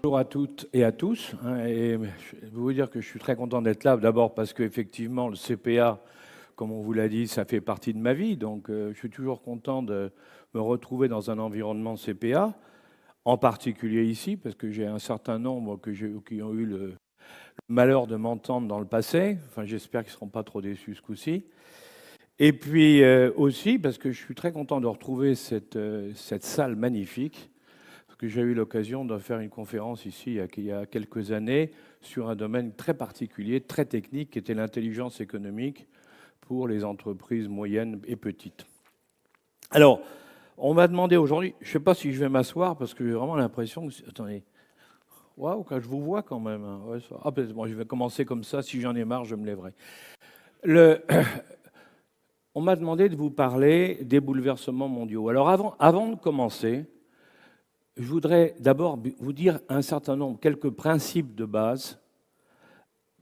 Bonjour à toutes et à tous. Et je vais vous dire que je suis très content d'être là. D'abord parce qu'effectivement, le CPA, comme on vous l'a dit, ça fait partie de ma vie. Donc, je suis toujours content de me retrouver dans un environnement CPA, en particulier ici, parce que j'ai un certain nombre qui ont eu le malheur de m'entendre dans le passé. Enfin, j'espère qu'ils ne seront pas trop déçus ce coup-ci. Et puis aussi parce que je suis très content de retrouver cette salle magnifique. Parce que j'ai eu l'occasion de faire une conférence ici il y a quelques années sur un domaine très particulier, très technique, qui était l'intelligence économique pour les entreprises moyennes et petites. Alors, on m'a demandé aujourd'hui, je ne sais pas si je vais m'asseoir, parce que j'ai vraiment l'impression que... Attendez, waouh, quand je vous vois quand même. Hein. Ouais, ça... bon, je vais commencer comme ça, si j'en ai marre, je me lèverai. On m'a demandé de vous parler des bouleversements mondiaux. Alors, avant de commencer, je voudrais d'abord vous dire un certain nombre, quelques principes de base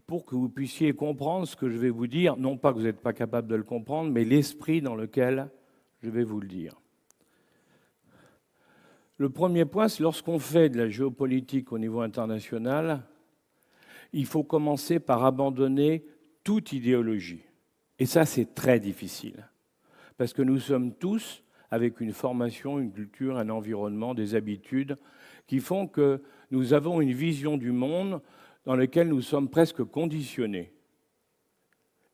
pour que vous puissiez comprendre ce que je vais vous dire. Non pas que vous n'êtes pas capable de le comprendre, mais l'esprit dans lequel je vais vous le dire. Le premier point, c'est lorsqu'on fait de la géopolitique au niveau international, il faut commencer par abandonner toute idéologie. Et ça, c'est très difficile. Parce que nous sommes tous avec une formation, une culture, un environnement, des habitudes qui font que nous avons une vision du monde dans laquelle nous sommes presque conditionnés.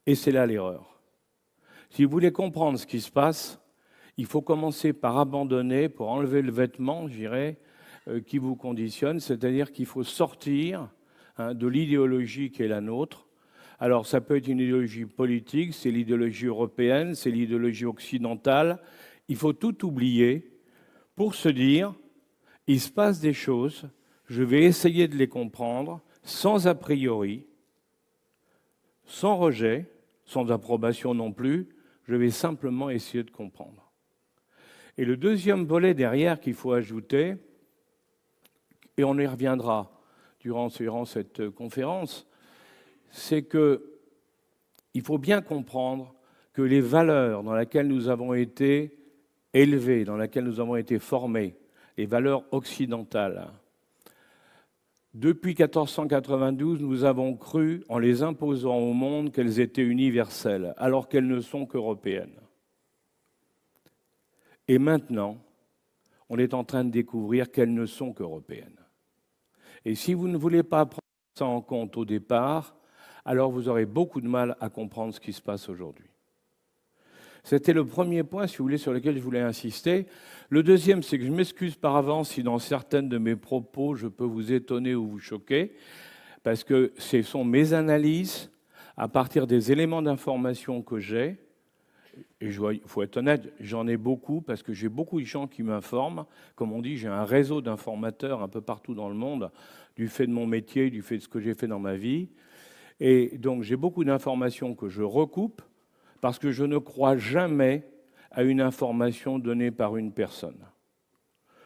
Et c'est là l'erreur. Si vous voulez comprendre ce qui se passe, il faut commencer par abandonner, pour enlever le vêtement, je dirais, qui vous conditionne, c'est-à-dire qu'il faut sortir de l'idéologie qui est la nôtre. Alors, ça peut être une idéologie politique, c'est l'idéologie européenne, c'est l'idéologie occidentale. Il faut tout oublier pour se dire, il se passe des choses, je vais essayer de les comprendre sans a priori, sans rejet, sans approbation non plus, je vais simplement essayer de comprendre. Et le deuxième volet derrière qu'il faut ajouter, et on y reviendra durant cette conférence, c'est qu'il faut bien comprendre que les valeurs dans lesquelles nous avons été élevés, dans lesquelles nous avons été formés, les valeurs occidentales, depuis 1492, nous avons cru, en les imposant au monde, qu'elles étaient universelles, alors qu'elles ne sont qu'européennes. Et maintenant, on est en train de découvrir qu'elles ne sont qu'européennes. Et si vous ne voulez pas prendre ça en compte au départ, alors vous aurez beaucoup de mal à comprendre ce qui se passe aujourd'hui. C'était le premier point, si vous voulez, sur lequel je voulais insister. Le deuxième, c'est que je m'excuse par avance si dans certaines de mes propos, je peux vous étonner ou vous choquer, parce que ce sont mes analyses à partir des éléments d'information que j'ai. Et il faut être honnête, j'en ai beaucoup, parce que j'ai beaucoup de gens qui m'informent. Comme on dit, j'ai un réseau d'informateurs un peu partout dans le monde, du fait de mon métier, du fait de ce que j'ai fait dans ma vie. Et donc, j'ai beaucoup d'informations que je recoupe, parce que je ne crois jamais à une information donnée par une personne.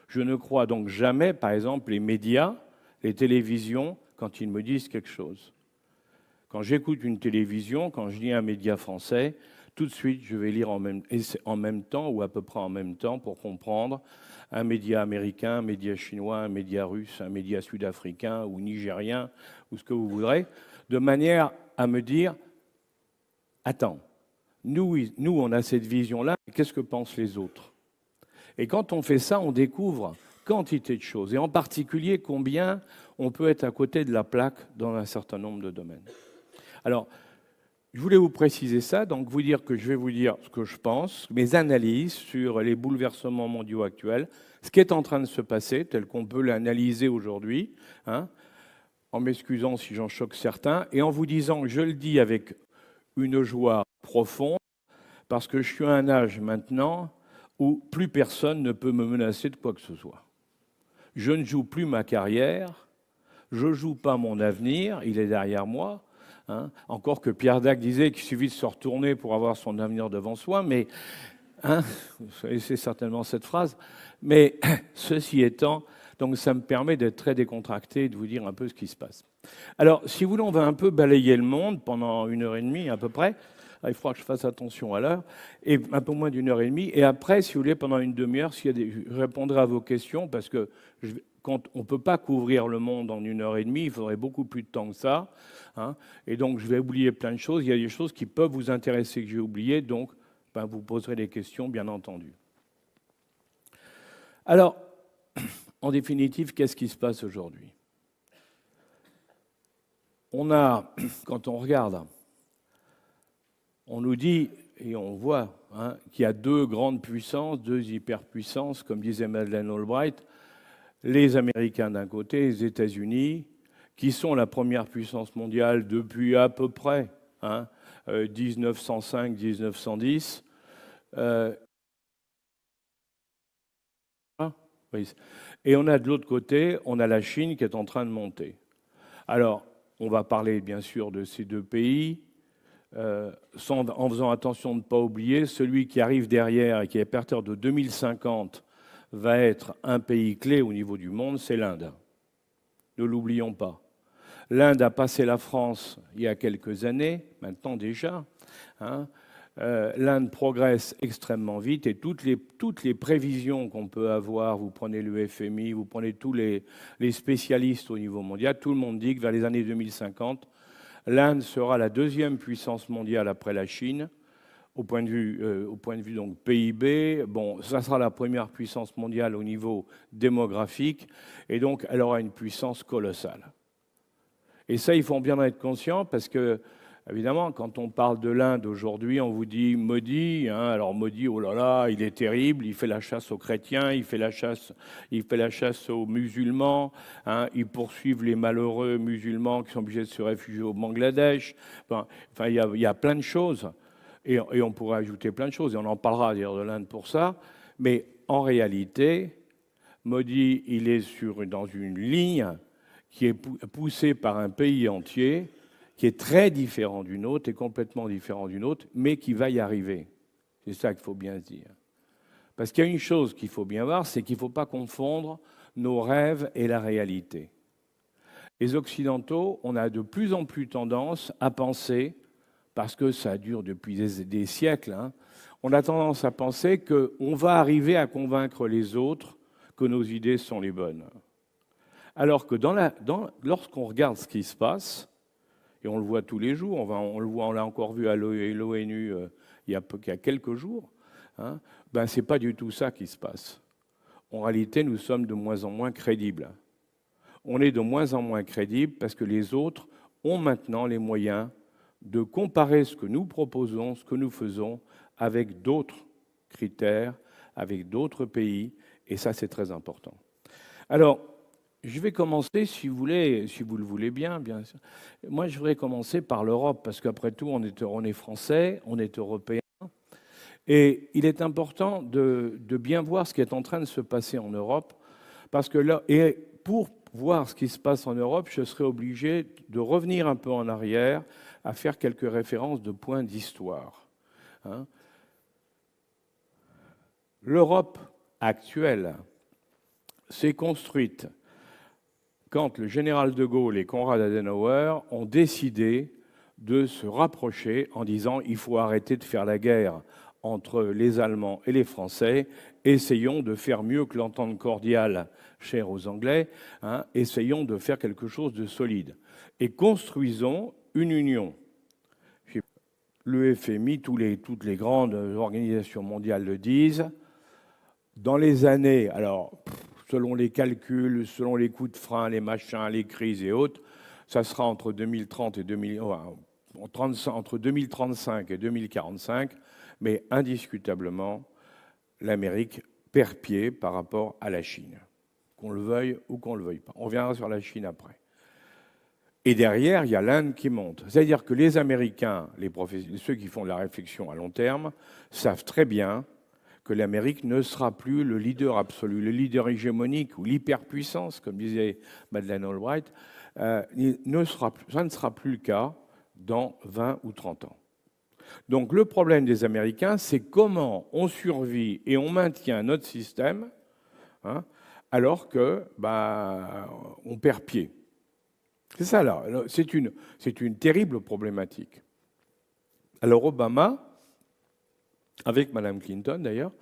Je ne crois donc jamais, par exemple, les médias, les télévisions, quand ils me disent quelque chose. Quand j'écoute une télévision, quand je lis un média français, tout de suite, je vais lire en même temps ou à peu près en même temps pour comprendre un média américain, un média chinois, un média russe, un média sud-africain ou nigérien, ou ce que vous voudrez, de manière à me dire, attends, nous, on a cette vision-là, qu'est-ce que pensent les autres? Et quand on fait ça, on découvre quantité de choses, et en particulier combien on peut être à côté de la plaque dans un certain nombre de domaines. Alors, je voulais vous préciser ça, donc vous dire que je vais vous dire ce que je pense, mes analyses sur les bouleversements mondiaux actuels, ce qui est en train de se passer, tel qu'on peut l'analyser aujourd'hui, en m'excusant si j'en choque certains, et en vous disant, je le dis avec une joie profonde, parce que je suis à un âge maintenant où plus personne ne peut me menacer de quoi que ce soit. Je ne joue plus ma carrière, je ne joue pas mon avenir, il est derrière moi. Encore que Pierre Dac disait qu'il suffit de se retourner pour avoir son avenir devant soi, mais vous connaissez certainement cette phrase. Mais ceci étant, donc ça me permet d'être très décontracté et de vous dire un peu ce qui se passe. Alors, si vous voulez, on va un peu balayer le monde pendant 1h30 à peu près. Il faudra que je fasse attention à l'heure, et un peu moins d'1h30. Et après, si vous voulez, pendant une demi-heure, je répondrai à vos questions, parce que quand on ne peut pas couvrir le monde en 1 heure et demie, il faudrait beaucoup plus de temps que ça. Hein. Et donc, je vais oublier plein de choses. Il y a des choses qui peuvent vous intéresser que j'ai oubliées, donc vous poserez des questions, bien entendu. Alors, en définitive, qu'est-ce qui se passe aujourd'hui? On a, quand on regarde, on nous dit, et on voit, qu'il y a deux grandes puissances, deux hyperpuissances, comme disait Madeleine Albright, les Américains d'un côté, les États-Unis, qui sont la première puissance mondiale depuis à peu près 1905-1910. Et on a de l'autre côté, on a la Chine qui est en train de monter. Alors, on va parler bien sûr de ces deux pays, en faisant attention de ne pas oublier, celui qui arrive derrière et qui est à partir de 2050 va être un pays clé au niveau du monde, c'est l'Inde. Ne l'oublions pas. L'Inde a passé la France il y a quelques années, maintenant déjà. L'Inde progresse extrêmement vite et toutes les prévisions qu'on peut avoir, vous prenez le FMI, vous prenez tous les spécialistes au niveau mondial, tout le monde dit que vers les années 2050, l'Inde sera la deuxième puissance mondiale après la Chine, au point de vue donc PIB. Bon, ça sera la première puissance mondiale au niveau démographique, et donc elle aura une puissance colossale. Et ça, il faut bien en être conscient, parce que, évidemment, quand on parle de l'Inde aujourd'hui, on vous dit Modi. Alors Modi, oh là là, il est terrible, il fait la chasse aux chrétiens, il fait la chasse aux musulmans, ils poursuivent les malheureux musulmans qui sont obligés de se réfugier au Bangladesh. Enfin, il y a plein de choses, et on pourrait ajouter plein de choses, et on en parlera d'ailleurs de l'Inde pour ça. Mais en réalité, Modi, il est dans une ligne qui est poussée par un pays entier, qui est très différent d'une autre, et complètement différent d'une autre, mais qui va y arriver. C'est ça qu'il faut bien se dire. Parce qu'il y a une chose qu'il faut bien voir, c'est qu'il ne faut pas confondre nos rêves et la réalité. Les Occidentaux, on a de plus en plus tendance à penser, parce que ça dure depuis des siècles, on a tendance à penser qu'on va arriver à convaincre les autres que nos idées sont les bonnes. Alors que lorsqu'on regarde ce qui se passe, et on le voit tous les jours, on l'a encore vu à l'ONU il y a quelques jours, c'est pas du tout ça qui se passe. En réalité, nous sommes de moins en moins crédibles. On est de moins en moins crédibles parce que les autres ont maintenant les moyens de comparer ce que nous proposons, ce que nous faisons, avec d'autres critères, avec d'autres pays, et ça, c'est très important. Alors, je vais commencer, si vous le voulez bien sûr. Moi, je voudrais commencer par l'Europe, parce qu'après tout, on est français, on est européen. Et il est important de bien voir ce qui est en train de se passer en Europe, parce que là, et pour voir ce qui se passe en Europe, je serai obligé de revenir un peu en arrière, à faire quelques références de points d'histoire. L'Europe actuelle s'est construite quand le général de Gaulle et Konrad Adenauer ont décidé de se rapprocher en disant « il faut arrêter de faire la guerre entre les Allemands et les Français, essayons de faire mieux que l'entente cordiale chère aux Anglais, essayons de faire quelque chose de solide et construisons une union ». Le FMI, toutes les grandes organisations mondiales le disent. Dans les années, alors selon les calculs, selon les coups de frein, les machins, les crises et autres, ça sera entre 2035 et 2045, mais indiscutablement, l'Amérique perd pied par rapport à la Chine, qu'on le veuille ou qu'on ne le veuille pas. On reviendra sur la Chine après. Et derrière, il y a l'Inde qui monte. C'est-à-dire que les Américains, ceux qui font de la réflexion à long terme, savent très bien que l'Amérique ne sera plus le leader absolu, le leader hégémonique ou l'hyperpuissance, comme disait Madeleine Albright, ça ne sera plus le cas dans 20 ou 30 ans. Donc le problème des Américains, c'est comment on survit et on maintient notre système alors que on perd pied. C'est ça là, c'est une terrible problématique. Alors Obama, avec Mme Clinton d'ailleurs,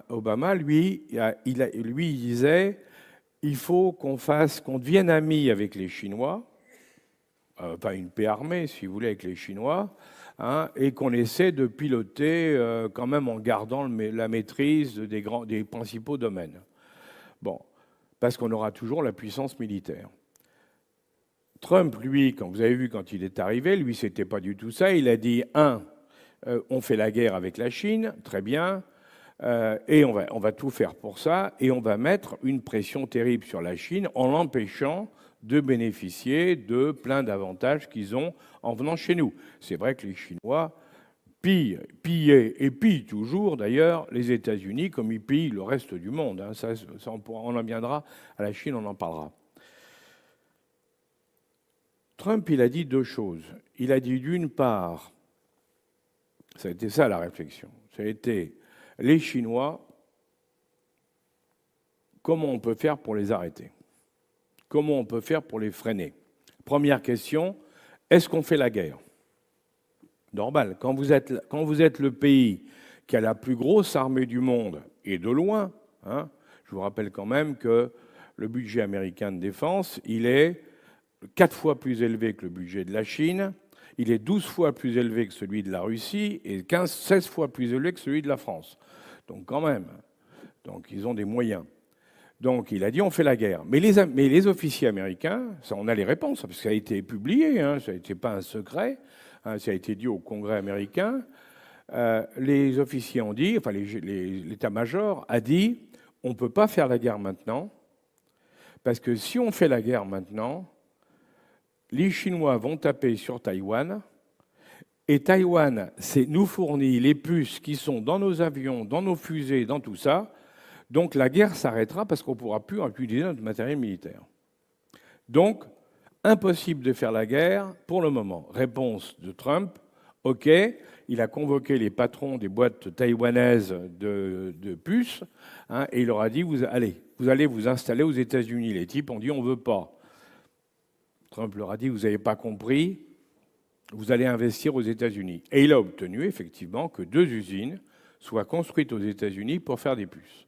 Obama, lui, il disait il faut qu'on devienne amis avec les Chinois, pas une paix armée, si vous voulez, avec les Chinois, hein, et qu'on essaie de piloter quand même en gardant la maîtrise des principaux domaines. Bon, parce qu'on aura toujours la puissance militaire. Trump, lui, quand vous avez vu quand il est arrivé, lui, c'était pas du tout ça. Il a dit, on fait la guerre avec la Chine, très bien, et on va tout faire pour ça, et on va mettre une pression terrible sur la Chine en l'empêchant de bénéficier de plein d'avantages qu'ils ont en venant chez nous. C'est vrai que les Chinois pillaient et pillent toujours, d'ailleurs, les États-Unis comme ils pillent le reste du monde. Hein. Ça, on en viendra à la Chine, on en parlera. Trump, il a dit deux choses. Il a dit d'une part, ça a été ça la réflexion, ça a été les Chinois, comment on peut faire pour les arrêter? Comment on peut faire pour les freiner? Première question, est-ce qu'on fait la guerre? Normal, quand vous êtes le pays qui a la plus grosse armée du monde, et de loin, hein, je vous rappelle quand même que le budget américain de défense, il est 4 fois plus élevé que le budget de la Chine, il est 12 fois plus élevé que celui de la Russie et 16 fois plus élevé que celui de la France. Donc quand même, donc ils ont des moyens. Donc il a dit on fait la guerre. Mais les officiers américains, ça, on a les réponses, parce que ça a été publié, hein, ça n'était pas un secret, hein, ça a été dit au Congrès américain. Les officiers ont dit, enfin l'état-major a dit, on ne peut pas faire la guerre maintenant, parce que si on fait la guerre maintenant, les Chinois vont taper sur Taïwan, et Taïwan nous fournit les puces qui sont dans nos avions, dans nos fusées, dans tout ça. Donc la guerre s'arrêtera parce qu'on ne pourra plus utiliser notre matériel militaire. Donc, impossible de faire la guerre pour le moment. Réponse de Trump, OK, il a convoqué les patrons des boîtes taïwanaises de puces, hein, et il leur a dit, vous allez vous installer aux États-Unis. Les types ont dit, on ne veut pas. Trump leur a dit, vous n'avez pas compris, vous allez investir aux États-Unis. Et il a obtenu effectivement que 2 usines soient construites aux États-Unis pour faire des puces.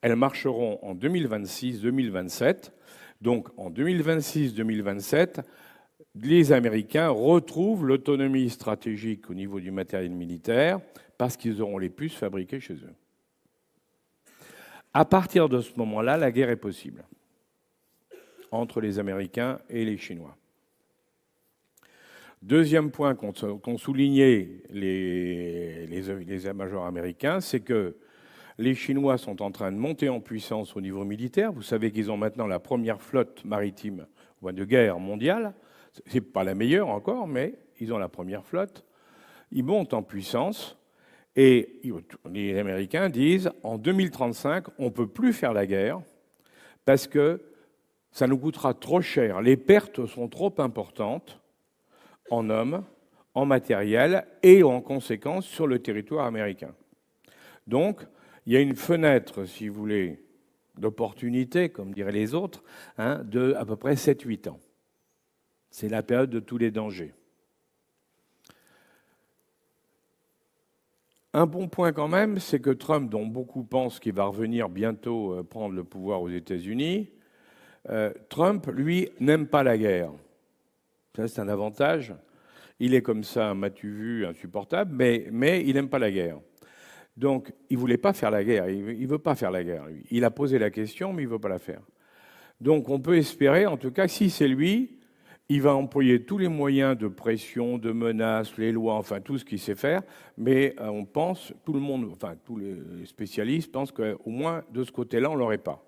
Elles marcheront en 2026-2027. Donc en 2026-2027, les Américains retrouvent l'autonomie stratégique au niveau du matériel militaire parce qu'ils auront les puces fabriquées chez eux. À partir de ce moment-là, la guerre est possible entre les Américains et les Chinois. Deuxième point qu'ont souligné les états-majors américains, c'est que les Chinois sont en train de monter en puissance au niveau militaire. Vous savez qu'ils ont maintenant la première flotte maritime de guerre mondiale. Ce n'est pas la meilleure encore, mais ils ont la première flotte. Ils montent en puissance et les Américains disent en 2035, on ne peut plus faire la guerre parce que ça nous coûtera trop cher. Les pertes sont trop importantes en hommes, en matériel et en conséquence sur le territoire américain. Donc, il y a une fenêtre, si vous voulez, d'opportunité, comme diraient les autres, hein, de à peu près 7-8 ans. C'est la période de tous les dangers. Un bon point quand même, c'est que Trump, dont beaucoup pensent qu'il va revenir bientôt prendre le pouvoir aux États-Unis, Trump, lui, n'aime pas la guerre. Ça, c'est un avantage. Il est comme ça, m'as-tu vu, insupportable, mais il n'aime pas la guerre. Donc, il ne voulait pas faire la guerre. Il ne veut pas faire la guerre, lui. Il a posé la question, mais il ne veut pas la faire. Donc, on peut espérer, en tout cas, si c'est lui, il va employer tous les moyens de pression, de menaces, les lois, enfin, tout ce qu'il sait faire. Mais on pense, tout le monde, enfin, tous les spécialistes pensent qu'au moins, de ce côté-là, on ne l'aurait pas.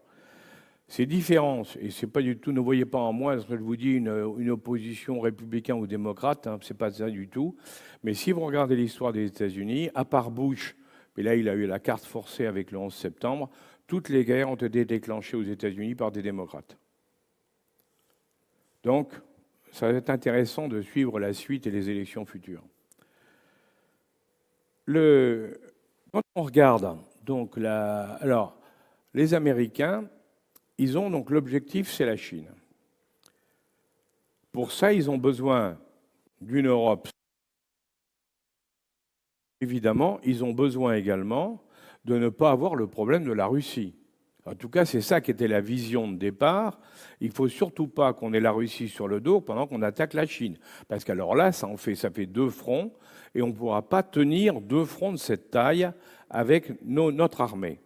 C'est différent, et c'est pas du tout, ne voyez pas en moi, ce que je vous dis, une opposition républicain ou démocrate, hein, c'est pas ça du tout. Mais si vous regardez l'histoire des États-Unis, à part Bush, mais là il a eu la carte forcée avec le 11 septembre, toutes les guerres ont été déclenchées aux États-Unis par des démocrates. Donc, ça va être intéressant de suivre la suite et les élections futures. Quand on regarde, donc, alors, les Américains, ils ont donc l'objectif, c'est la Chine. Pour ça, ils ont besoin d'une Europe. Évidemment, ils ont besoin également de ne pas avoir le problème de la Russie. En tout cas, c'est ça qui était la vision de départ. Il ne faut surtout pas qu'on ait la Russie sur le dos pendant qu'on attaque la Chine. Parce qu'alors là, ça fait deux fronts, et on ne pourra pas tenir deux fronts de cette taille avec notre armée.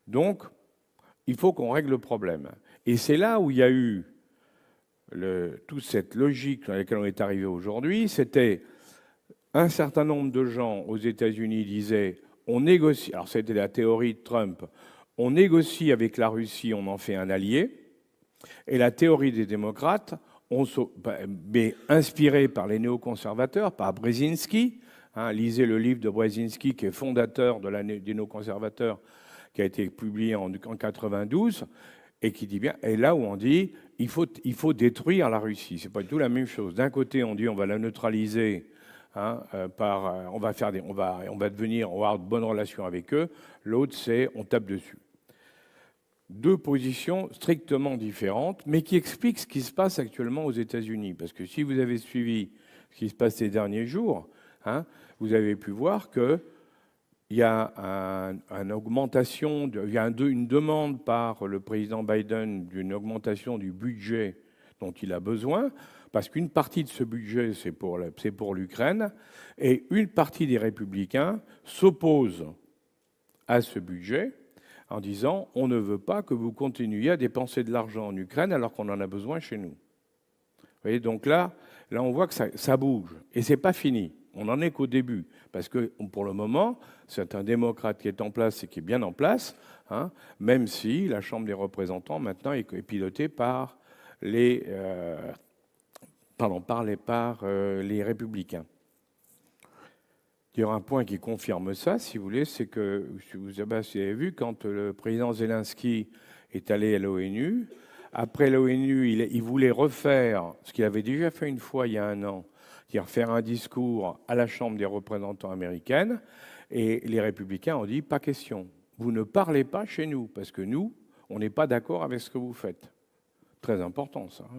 Donc, il faut qu'on règle le problème. Et c'est là où il y a eu toute cette logique dans laquelle on est arrivé aujourd'hui. C'était un certain nombre de gens aux États-Unis disaient on négocie. Alors, c'était la théorie de Trump. On négocie avec la Russie, on en fait un allié. Et la théorie des démocrates, mais inspirée par les néoconservateurs, par Brzezinski, lisez le livre de Brzezinski, qui est fondateur des néoconservateurs, qui a été publié en 92, et qui dit bien, et là où on dit il faut détruire la Russie. C'est pas du tout la même chose. D'un côté, on dit on va la neutraliser. On va avoir de bonnes relations avec eux. L'autre, c'est on tape dessus. Deux positions strictement différentes, mais qui expliquent ce qui se passe actuellement aux États-Unis. Parce que si vous avez suivi ce qui se passe ces derniers jours, vous avez pu voir qu'il y a une augmentation, il y a une demande par le président Biden d'une augmentation du budget dont il a besoin, parce qu'une partie de ce budget, c'est pour l'Ukraine, et une partie des républicains s'oppose à ce budget en disant on ne veut pas que vous continuiez à dépenser de l'argent en Ukraine alors qu'on en a besoin chez nous. Vous voyez, donc là, on voit que ça bouge. Et ce n'est pas fini. On n'en est qu'au début. Parce que pour le moment, c'est un démocrate qui est en place et qui est bien en place, même si la Chambre des représentants maintenant est pilotée par les républicains. Il y aura un point qui confirme ça, si vous voulez, c'est que, vous avez vu, quand le président Zelensky est allé à l'ONU, après l'ONU, il voulait refaire ce qu'il avait déjà fait une fois il y a un an, c'est-à-dire faire un discours à la Chambre des représentants américaine, et les républicains ont dit, pas question, vous ne parlez pas chez nous, parce que nous, on n'est pas d'accord avec ce que vous faites. Très important, ça.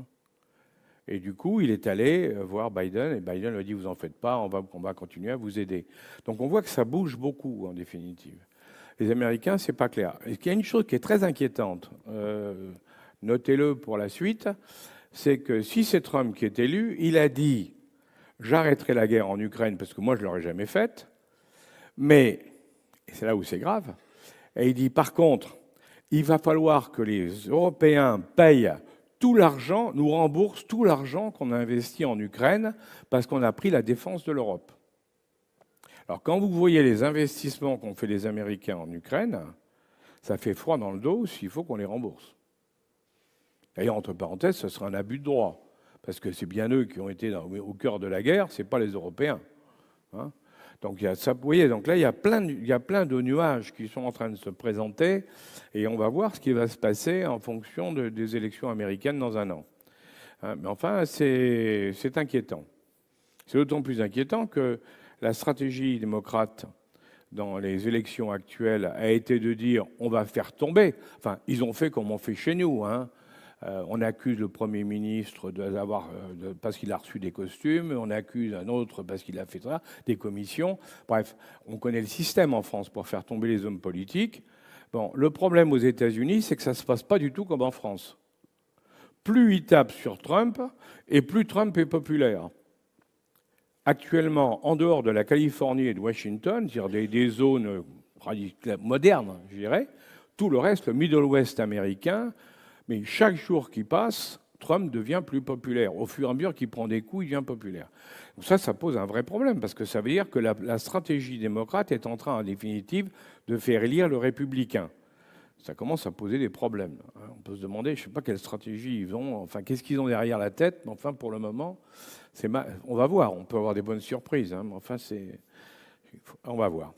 Et du coup, il est allé voir Biden, et Biden lui a dit, vous en faites pas, on va continuer à vous aider. Donc on voit que ça bouge beaucoup, en définitive. Les Américains, c'est pas clair. Et il y a une chose qui est très inquiétante, notez-le pour la suite, c'est que si c'est Trump qui est élu, il a dit, j'arrêterai la guerre en Ukraine, parce que moi, je ne l'aurais jamais faite, mais, et c'est là où c'est grave, et il dit, par contre, il va falloir que les Européens payent tout l'argent, nous rembourse tout l'argent qu'on a investi en Ukraine parce qu'on a pris la défense de l'Europe. Alors quand vous voyez les investissements qu'ont fait les Américains en Ukraine, ça fait froid dans le dos s'il faut qu'on les rembourse. D'ailleurs, entre parenthèses, ce serait un abus de droit, parce que c'est bien eux qui ont été au cœur de la guerre, ce n'est pas les Européens. Donc, vous voyez, donc là, il y a plein de nuages qui sont en train de se présenter, et on va voir ce qui va se passer en fonction des élections américaines dans un an. Mais enfin, c'est inquiétant. C'est d'autant plus inquiétant que la stratégie démocrate dans les élections actuelles a été de dire on va faire tomber. Enfin, ils ont fait comme on fait chez nous. On accuse le Premier ministre parce qu'il a reçu des costumes, on accuse un autre parce qu'il a fait ça, des commissions. Bref, on connaît le système en France pour faire tomber les hommes politiques. Bon, le problème aux États-Unis, c'est que ça ne se passe pas du tout comme en France. Plus ils tapent sur Trump, et plus Trump est populaire. Actuellement, en dehors de la Californie et de Washington, c'est-à-dire des zones modernes, je dirais, tout le reste, le Middle West américain, mais chaque jour qui passe, Trump devient plus populaire. Au fur et à mesure qu'il prend des coups, il devient populaire. Donc ça pose un vrai problème, parce que ça veut dire que la stratégie démocrate est en train, en définitive, de faire élire le républicain. Ça commence à poser des problèmes. On peut se demander, je ne sais pas quelle stratégie ils ont, enfin, qu'est-ce qu'ils ont derrière la tête, mais enfin, pour le moment, on va voir. On peut avoir des bonnes surprises, mais enfin, on va voir.